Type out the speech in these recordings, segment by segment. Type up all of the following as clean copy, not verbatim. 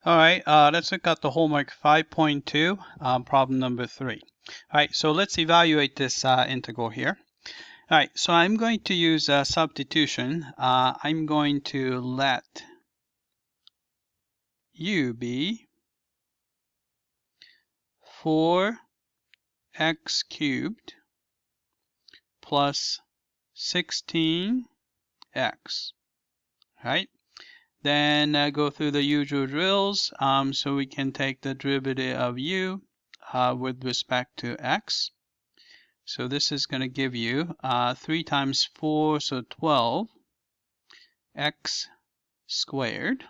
All right, let's look at the homework 5.2, problem number 3. All right, so let's evaluate this integral here. All right, so I'm going to use substitution. I'm going to let u be 4x cubed plus 16x. Right? Then go through the usual drills. So we can take the derivative of u with respect to x. So this is going to give you 3 times 4, so 12 x squared.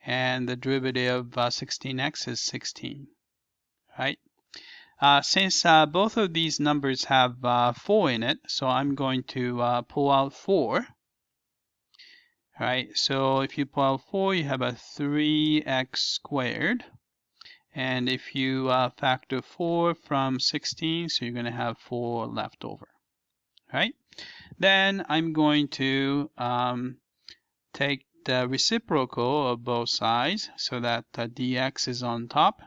And the derivative of 16x is 16. Right? Since both of these numbers have 4 in it, so I'm going to pull out 4. Right, so if you pull out 4, you have a 3x squared. And if you factor 4 from 16, so you're going to have 4 left over. Right? Then I'm going to take the reciprocal of both sides so that the dx is on top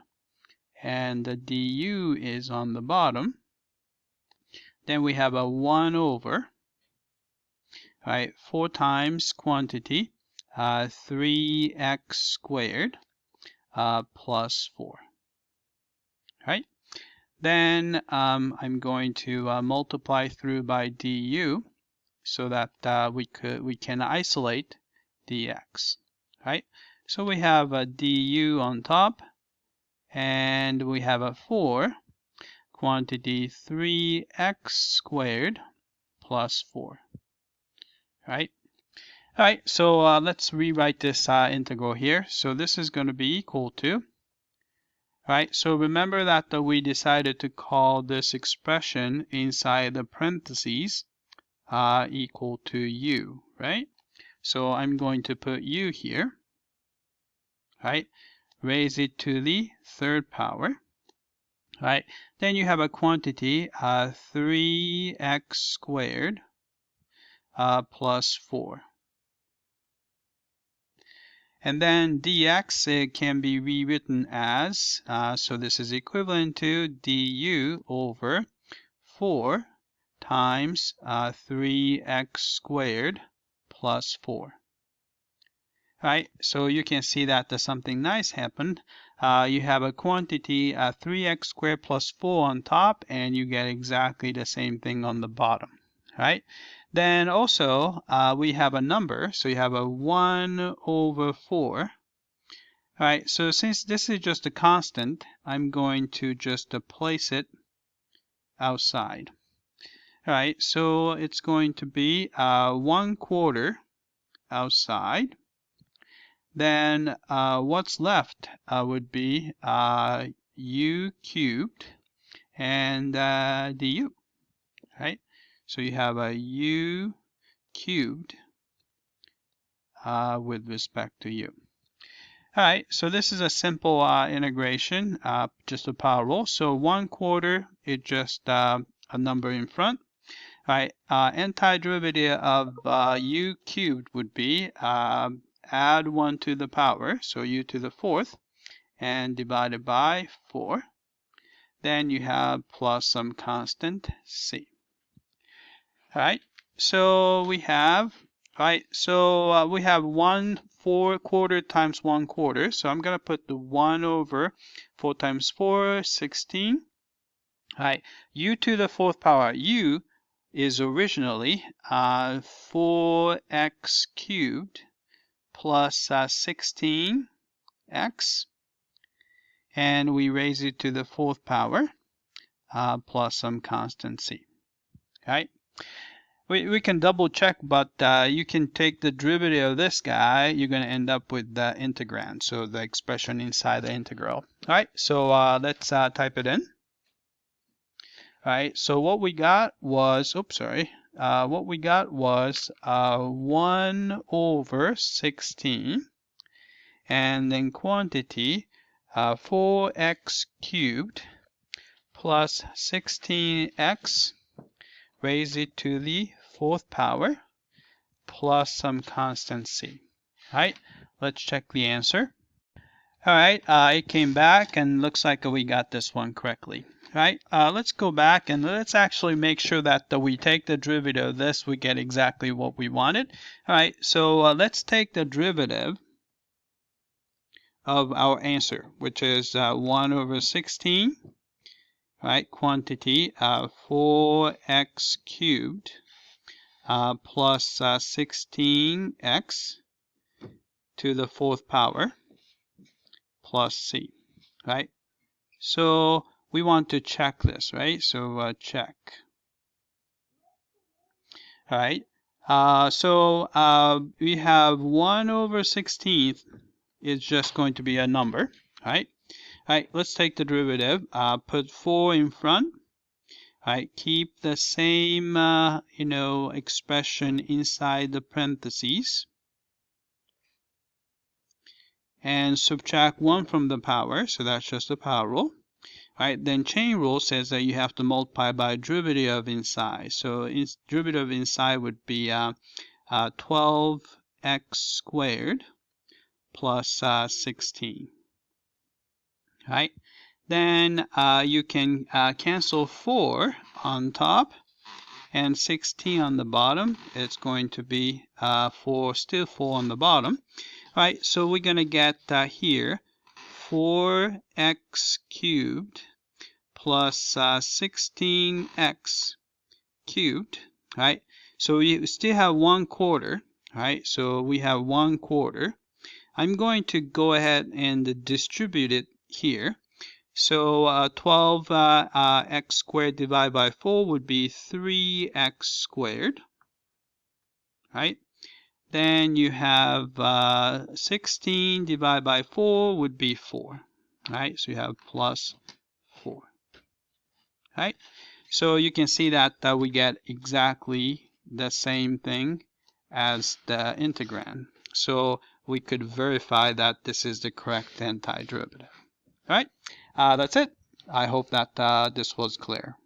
and the du is on the bottom. Then we have a 1 over. Right, 4 times quantity, 3x squared plus 4. Right? Then I'm going to multiply through by du so that we can isolate dx. Right? So we have a du on top, and we have a 4 quantity 3x squared plus 4. Right? All right, so let's rewrite this integral here. So this is going to be equal to, right? So remember that we decided to call this expression inside the parentheses equal to u, right? So I'm going to put u here, right? Raise it to the third power, right? Then you have a quantity 3x squared plus 4. And then dx can be rewritten as, so this is equivalent to du over 4 times 3x squared plus 4. Right, so you can see that there's something nice happened. You have a quantity 3x squared plus 4 on top, and you get exactly the same thing on the bottom. Right? Then also we have a number, so you have a 1 over 4. Alright, so since this is just a constant, I'm going to just place it outside. Alright, so it's going to be 1/4 outside. Then what's left would be u cubed and du. Right? So you have a u cubed with respect to u. All right, so this is a simple integration, just a power rule. So 1/4 is just a number in front. All right, antiderivative of u cubed would be add 1 to the power, so u to the 4th, and divided by 4. Then you have plus some constant c. All right, so we have, we have 1/4 times 1/4. So I'm going to put the 1 over 4 times 4, 16. All right, u to the 4th power. U is originally 4x cubed plus 16x. And we raise it to the 4th power plus some constant c. All right. We can double check, but you can take the derivative of this guy. You're going to end up with the integrand, so the expression inside the integral. All right, so let's type it in. All right, so what we got was, what we got was 1 over 16, and then quantity 4x cubed plus 16x. Raise it to the 4th power plus some constant c. All right, let's check the answer. All right, it came back and looks like we got this one correctly. All right, let's go back and let's actually make sure that we take the derivative of this, we get exactly what we wanted. All right, so let's take the derivative of our answer, which is 1 over 16, right, quantity 4x cubed plus 16x to the 4th power plus c, right? So we want to check this, right? So check. All right. We have 1 over 16th is just going to be a number, right? All right, let's take the derivative. Put 4 in front. All right, keep the same, expression inside the parentheses. And subtract 1 from the power, so that's just the power rule. All right, then chain rule says that you have to multiply by derivative inside. So derivative inside would be 12x squared plus 16. All right, then you can cancel 4 on top and 16 on the bottom. It's going to be still 4 on the bottom. All right, so we're going to get here 4x cubed plus 16x cubed, right? So we still have 1/4, right? So we have 1/4. I'm going to go ahead and distribute it here. So 12x squared divided by 4 would be 3x squared, right? Then you have 16 divided by 4 would be 4, right? So you have plus 4. Right? So you can see that we get exactly the same thing as the integrand. So we could verify that this is the correct antiderivative. All right, that's it. I hope that this was clear.